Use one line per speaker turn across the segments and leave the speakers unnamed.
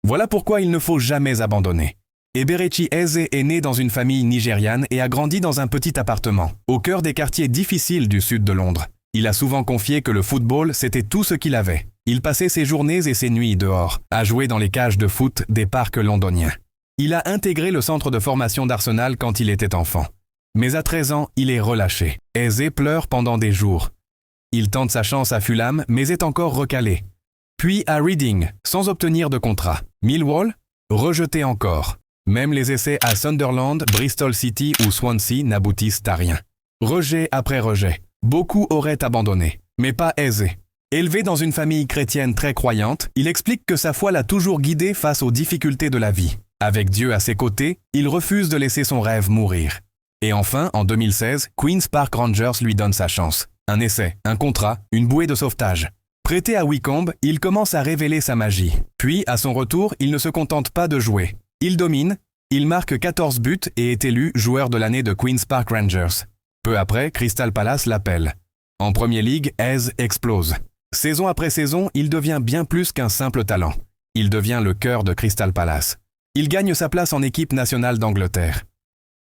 Voilà pourquoi il ne faut jamais abandonner. Eberechi Eze est né dans une famille nigériane et a grandi dans un petit appartement, au cœur des quartiers difficiles du sud de Londres. Il a souvent confié que le football, c'était tout ce qu'il avait. Il passait ses journées et ses nuits dehors, à jouer dans les cages de foot des parcs londoniens. Il a intégré le centre de formation d'Arsenal quand il était enfant. Mais à 13 ans, il est relâché. Eze pleure pendant des jours. Il tente sa chance à Fulham, mais est encore recalé. Puis à Reading, sans obtenir de contrat. Millwall, rejeté encore. Même les essais à Sunderland, Bristol City ou Swansea n'aboutissent à rien. Rejet après rejet. Beaucoup auraient abandonné, mais pas Eze. Élevé dans une famille chrétienne très croyante, il explique que sa foi l'a toujours guidé face aux difficultés de la vie. Avec Dieu à ses côtés, il refuse de laisser son rêve mourir. Et enfin, en 2016, Queen's Park Rangers lui donne sa chance. Un essai, un contrat, une bouée de sauvetage. Prêté à Wycombe, il commence à révéler sa magie. Puis, à son retour, il ne se contente pas de jouer. Il domine, il marque 14 buts et est élu joueur de l'année de Queen's Park Rangers. Peu après, Crystal Palace l'appelle. En Premier League, Eze explose. Saison après saison, il devient bien plus qu'un simple talent. Il devient le cœur de Crystal Palace. Il gagne sa place en équipe nationale d'Angleterre.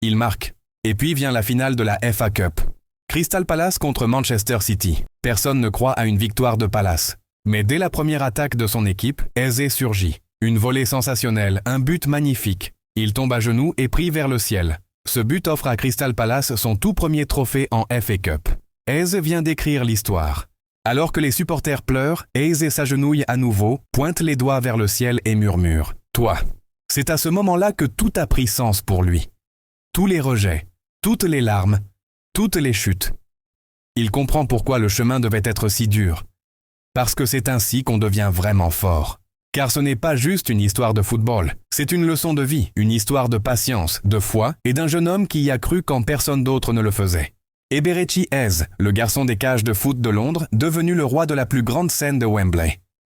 Il marque. Et puis vient la finale de la FA Cup. Crystal Palace contre Manchester City. Personne ne croit à une victoire de Palace. Mais dès la première attaque de son équipe, Eze surgit. Une volée sensationnelle, un but magnifique. Il tombe à genoux et prie vers le ciel. Ce but offre à Crystal Palace son tout premier trophée en FA Cup. Eze vient d'écrire l'histoire. Alors que les supporters pleurent, Eze s'agenouille à nouveau, pointe les doigts vers le ciel et murmure « Toi ». C'est à ce moment-là que tout a pris sens pour lui. Tous les rejets, toutes les larmes, toutes les chutes. Il comprend pourquoi le chemin devait être si dur. Parce que c'est ainsi qu'on devient vraiment fort. Car ce n'est pas juste une histoire de football, c'est une leçon de vie, une histoire de patience, de foi et d'un jeune homme qui y a cru quand personne d'autre ne le faisait. Eberechi Eze, le garçon des cages de foot de Londres, devenu le roi de la plus grande scène de Wembley.